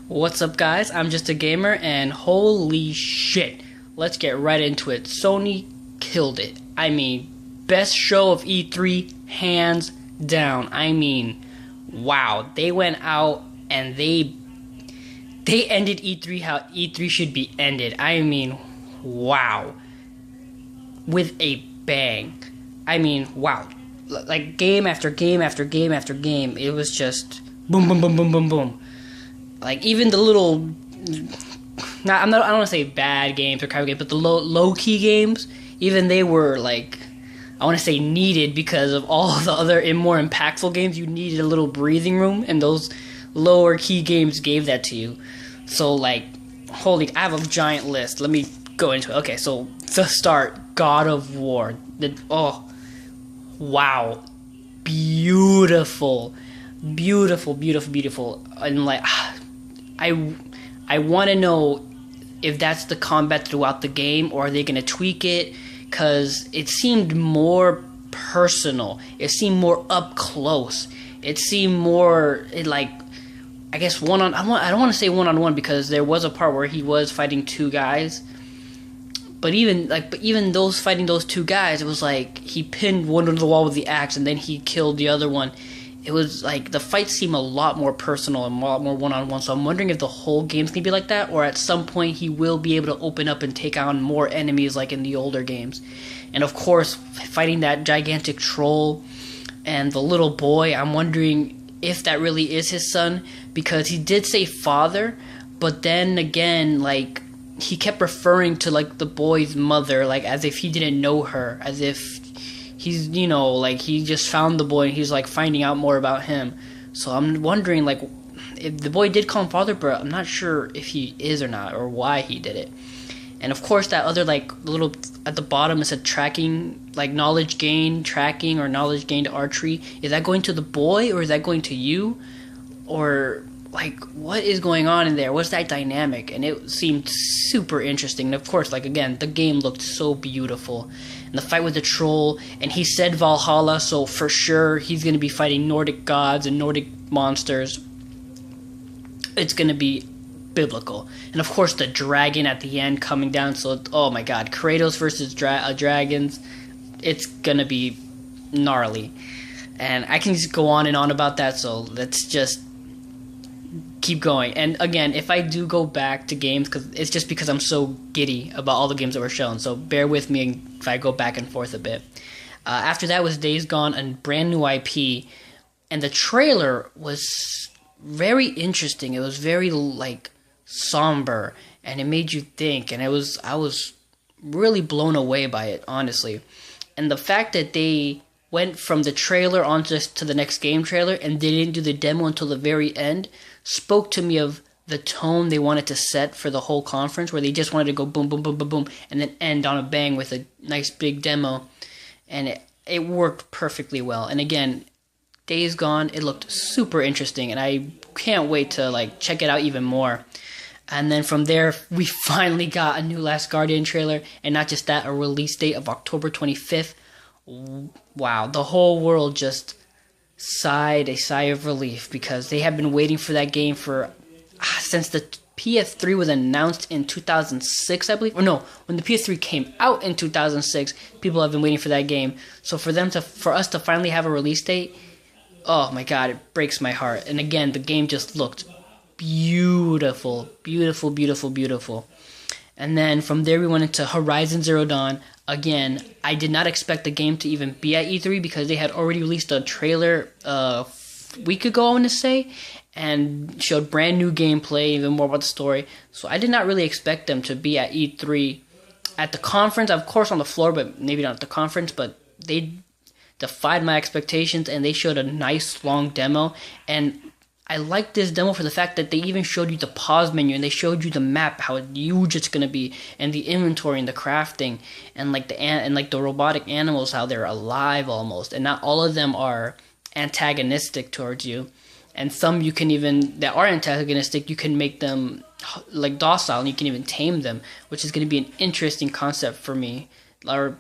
What's up, guys? I'm just a gamer, and holy shit, let's get right into it. Sony killed it. I mean, best show of E3, hands down. I mean, wow, they went out and they ended E3 how E3 should be ended. I mean, wow, with a bang. I mean, wow, like game after game after game after game. It was just boom, boom, boom, boom, boom, boom. Like, even the little, I don't want to say bad games or casual games, but the low key games, even they were like, I want to say needed, because of all the other more impactful games. You needed a little breathing room, and those lower key games gave that to you. So, like, I have a giant list. Let me go into it. Okay, so to start, God of War. Wow, beautiful, beautiful, beautiful, beautiful. And like, I want to know if that's the combat throughout the game, or are they going to tweak it? Because it seemed more personal. It seemed more up close. It seemed more I guess I don't want to say one-on-one, because there was a part where he was fighting two guys. But even those fighting those two guys, it was like he pinned one to the wall with the axe, and then he killed the other one. It was like the fights seem a lot more personal and a lot more one-on-one. So I'm wondering if the whole game's gonna be like that, or at some point he will be able to open up and take on more enemies like in the older games. And of course, fighting that gigantic troll and the little boy, I'm wondering if that really is his son, because he did say father, but then again, like, he kept referring to like the boy's mother, like as if he didn't know her, as if he's, like, he just found the boy and he's like finding out more about him. So I'm wondering, like, if the boy did call him father, but I'm not sure if he is or not, or why he did it. And of course, that other, like, little at the bottom, it said tracking, like knowledge gain tracking, or knowledge gained archery. Is that going to the boy, or is that going to you? Or, like, what is going on in there? What's that dynamic? And it seemed super interesting. And of course, like, again, the game looked so beautiful. And the fight with the troll, and he said Valhalla, so for sure he's going to be fighting Nordic gods and Nordic monsters. It's going to be biblical. And of course, the dragon at the end coming down. So, oh my god, Kratos versus dragons. It's going to be gnarly. And I can just go on and on about that, so let's just keep going. And again, if I do go back to games, because it's just because I'm so giddy about all the games that were shown, so bear with me if I go back and forth a bit. After that was Days Gone, a brand new IP, and the trailer was very interesting. It was very, like, somber, and it made you think, and I was really blown away by it, honestly. And the fact that they went from the trailer on just to the next game trailer, and they didn't do the demo until the very end, spoke to me of the tone they wanted to set for the whole conference, where they just wanted to go boom, boom, boom, boom, boom, and then end on a bang with a nice big demo. And it worked perfectly well. And again, Days Gone, it looked super interesting, and I can't wait to, like, check it out even more. And then from there, we finally got a new Last Guardian trailer, and not just that, a release date of October 25th. Wow, the whole world just sighed a sigh of relief, because they have been waiting for that game for since the PS3 was announced in 2006, I believe. Or no, when the PS3 came out in 2006, people have been waiting for that game. So for us to finally have a release date, oh my god, it breaks my heart. And again, the game just looked beautiful, beautiful, beautiful, beautiful. And then from there we went into Horizon Zero Dawn. Again, I did not expect the game to even be at E3, because they had already released a trailer a week ago, I want to say, and showed brand new gameplay, even more about the story. So I did not really expect them to be at E3. At the conference, of course on the floor, but maybe not at the conference, but they defied my expectations, and they showed a nice long demo. And I like this demo for the fact that they even showed you the pause menu, and they showed you the map, how huge it's gonna be, and the inventory and the crafting, and like the robotic animals, how they're alive almost, and not all of them are antagonistic towards you, and some you can even that are antagonistic, you can make them like docile, and you can even tame them, which is gonna be an interesting concept for me, or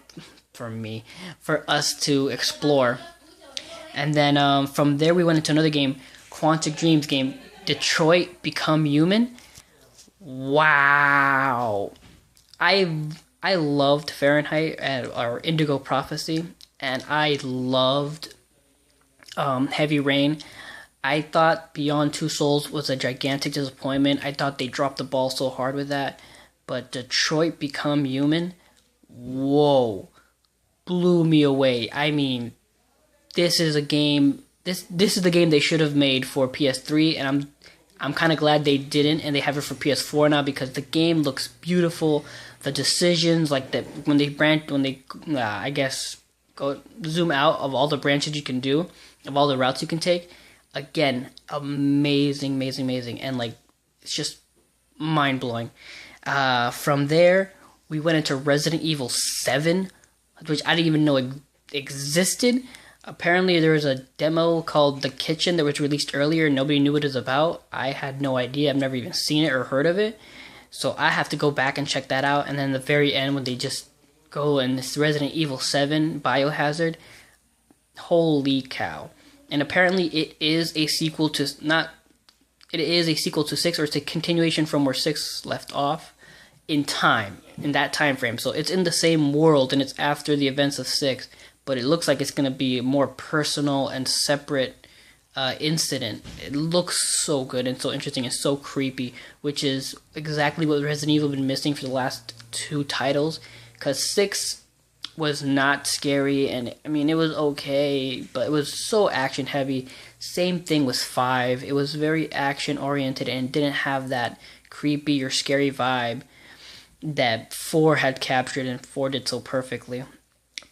for us to explore. And then from there we went into another game, Quantic Dreams game. Detroit Become Human. Wow. I loved Fahrenheit or Indigo Prophecy, and I loved Heavy Rain. I thought Beyond Two Souls was a gigantic disappointment. I thought they dropped the ball so hard with that. But Detroit Become Human, whoa, blew me away. I mean, this is a game. This is the game they should have made for PS3, and I'm kind of glad they didn't, and they have it for PS4 now because the game looks beautiful. The decisions, like that I guess go zoom out of all the branches you can do, of all the routes you can take. Again, amazing, and like it's just mind blowing. From there, we went into Resident Evil 7, which I didn't even know existed. Apparently, there was a demo called The Kitchen that was released earlier. Nobody knew what it was about. I had no idea. I've never even seen it or heard of it. So I have to go back and check that out. And then the very end, when they just go and it's Resident Evil 7 Biohazard, holy cow! And apparently, it is a sequel to 6, or it's a continuation from where 6 left off in that time frame. So it's in the same world and it's after the events of 6, but it looks like it's going to be a more personal and separate incident. It looks so good and so interesting and so creepy, which is exactly what Resident Evil has been missing for the last 2 titles, because 6 was not scary, and I mean, it was okay, but it was so action heavy. Same thing with 5. It was very action oriented and didn't have that creepy or scary vibe that 4 had captured, and 4 did so perfectly.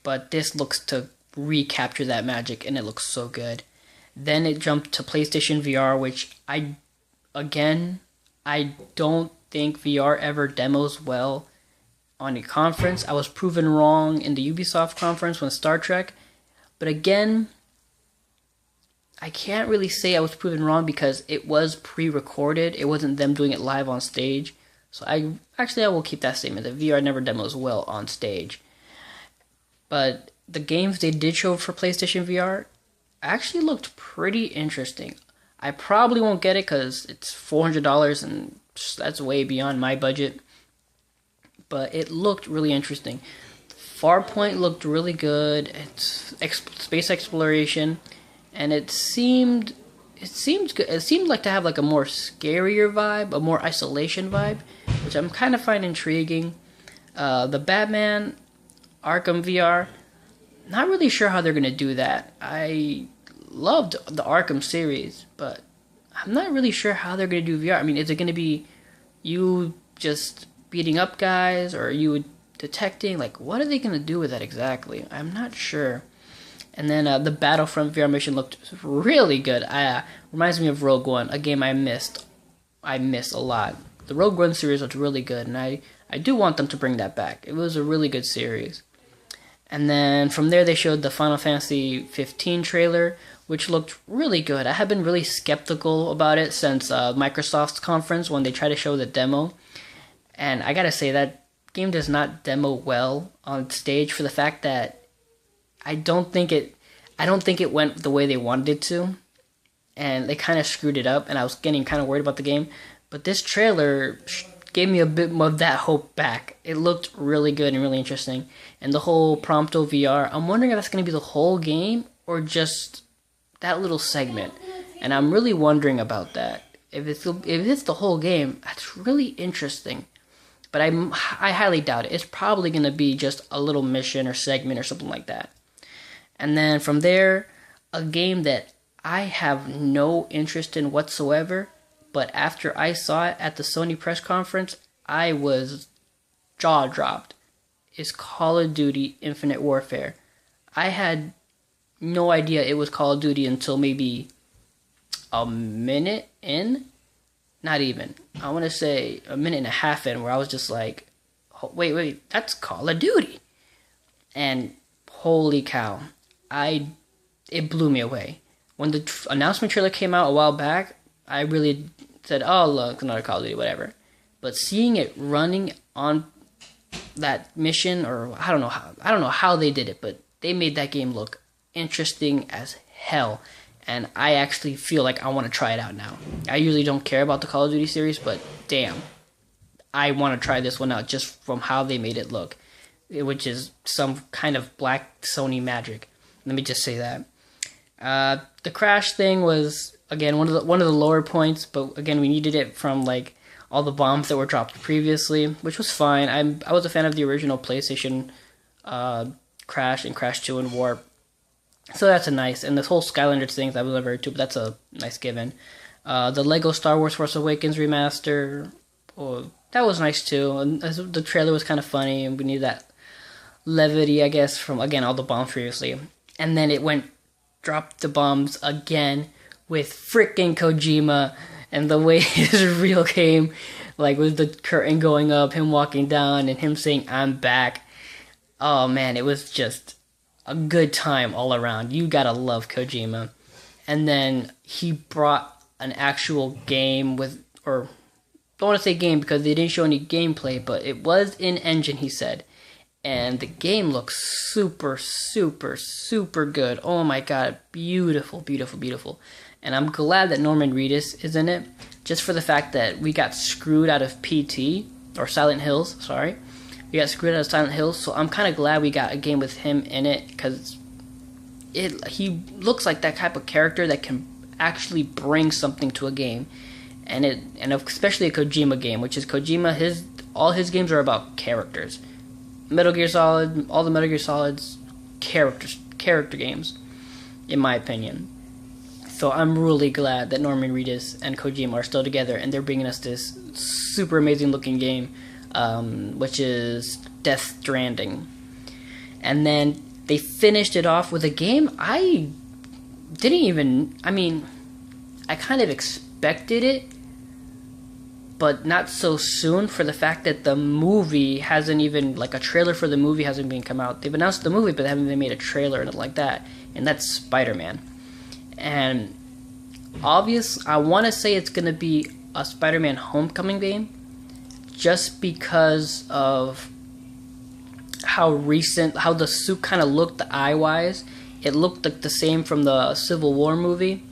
But this looks to recapture that magic, and it looks so good. Then it jumped to PlayStation VR, which I don't think VR ever demos well on a conference. I was proven wrong in the Ubisoft conference with Star Trek. But again, I can't really say I was proven wrong because it was pre-recorded. It wasn't them doing it live on stage. So I will keep that statement. The VR never demos well on stage. But the games they did show for PlayStation VR actually looked pretty interesting. I probably won't get it because it's $400 and that's way beyond my budget. But it looked really interesting. Farpoint looked really good. It's space exploration, and it seemed good. It seemed like to have like a more scarier vibe, a more isolation vibe, which I'm kind of find intriguing. The Batman Arkham VR, not really sure how they're gonna do that. I loved the Arkham series, but I'm not really sure how they're gonna do VR. I mean, is it gonna be you just beating up guys, or are you detecting? Like, what are they going to do with that exactly? I'm not sure. And then the Battlefront VR mission looked really good. Reminds me of Rogue One, a game I missed a lot. The Rogue One series looked really good, and I do want them to bring that back. It was a really good series. And then from there they showed the Final Fantasy 15 trailer, which looked really good. I have been really skeptical about it since Microsoft's conference when they tried to show the demo. And I gotta say, that game does not demo well on stage for the fact that I don't think it went the way they wanted it to, and they kind of screwed it up, and I was getting kind of worried about the game. But this trailer gave me a bit more of that hope back. It looked really good and really interesting. And the whole Prompto VR, I'm wondering if that's going to be the whole game or just that little segment. And I'm really wondering about that. If it's the whole game, that's really interesting. But I highly doubt it. It's probably going to be just a little mission or segment or something like that. And then from there, a game that I have no interest in whatsoever, but after I saw it at the Sony press conference, I was jaw-dropped, is Call of Duty Infinite Warfare. I had no idea it was Call of Duty until maybe a minute in. Not even. I want to say a minute and a half in, where I was just like, oh, wait, that's Call of Duty. And holy cow, it blew me away. When the announcement trailer came out a while back, I really said, oh, look, another Call of Duty, whatever. But seeing it running on that mission, or I don't know how they did it, but they made that game look interesting as hell. and I actually feel like I want to try it out now. I usually don't care about the Call of Duty series, but damn, I want to try this one out just from how they made it look, which is some kind of black Sony magic. Let me just say that. The crash thing was, again, one of the lower points, but again, we needed it from like all the bombs that were dropped previously, which was fine. I was a fan of the original PlayStation Crash and Crash 2 and Warp. So that's a nice, and this whole Skylanders thing that was never too, but that's a nice given. The Lego Star Wars Force Awakens remaster, that was nice too. And the trailer was kind of funny, and we needed that levity, I guess, from again all the bombs previously. And then it dropped the bombs again with freaking Kojima, and the way his reel came, like with the curtain going up, him walking down, and him saying "I'm back." Oh man, it was just a good time all around. You gotta love Kojima. And then he brought an actual game or don't want to say game because they didn't show any gameplay, but it was in engine, he said. And the game looks super, super, super good. Oh my god, beautiful, beautiful, beautiful. And I'm glad that Norman Reedus is in it, just for the fact that we got screwed out of PT, or Silent Hills, sorry. We got screwed out of Silent Hills, so I'm kind of glad we got a game with him in it, because he looks like that type of character that can actually bring something to a game. And especially a Kojima game, which is Kojima, all his games are about characters. Metal Gear Solid, all the Metal Gear Solids, character games, in my opinion. So I'm really glad that Norman Reedus and Kojima are still together, and they're bringing us this super amazing looking game, which is Death Stranding. And then they finished it off with a game I kind of expected it, but not so soon, for the fact that the movie hasn't even, like a trailer for the movie hasn't been come out. They've announced the movie, but they haven't even made a trailer and like that, and that's Spider-Man. And I want to say it's going to be a Spider-Man Homecoming game, just because of how the suit kind of looked, the eye-wise. It looked like the same from the Civil War movie.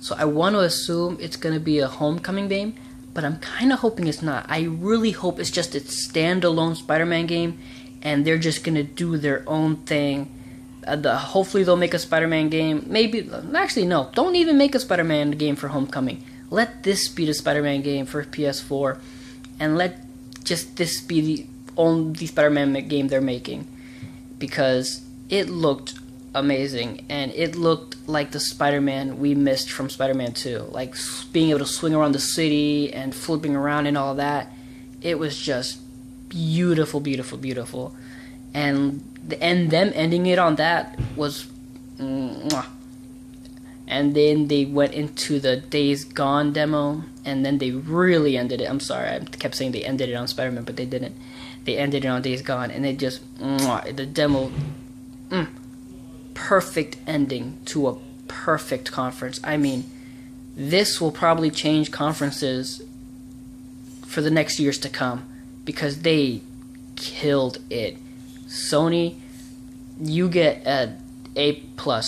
So I want to assume it's going to be a Homecoming game, but I'm kind of hoping it's not. I really hope it's just a standalone Spider-Man game, and they're just going to do their own thing. Hopefully they'll make a Spider-Man game. Actually no, don't even make a Spider-Man game for Homecoming. Let this be the Spider-Man game for PS4, and let just this be the only Spider-Man game they're making, because it looked amazing, and it looked like the Spider-Man we missed from Spider-Man 2, like being able to swing around the city and flipping around and all that. It was just beautiful, beautiful, beautiful, and them ending it on that was mwah. And then they went into the Days Gone demo, and then they really ended it. I'm sorry, I kept saying they ended it on Spider-Man, but they didn't. They ended it on Days Gone, and they just the demo, perfect ending to a perfect conference. I mean, this will probably change conferences for the next years to come, because they killed it. Sony, you get an A+.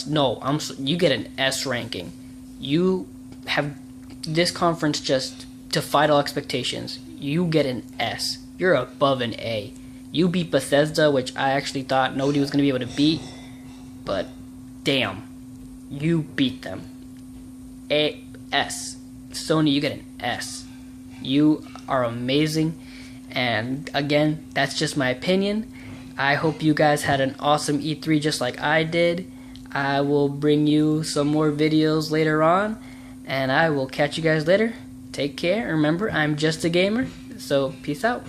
No, you get an S ranking. You have this conference just defied all expectations. You get an S. You're above an A. You beat Bethesda, which I actually thought nobody was going to be able to beat. But damn, you beat them. S. Sony, you get an S. You are amazing. And again, that's just my opinion. I hope you guys had an awesome E3 just like I did. I will bring you some more videos later on, and I will catch you guys later. Take care. Remember, I'm just a gamer, so peace out.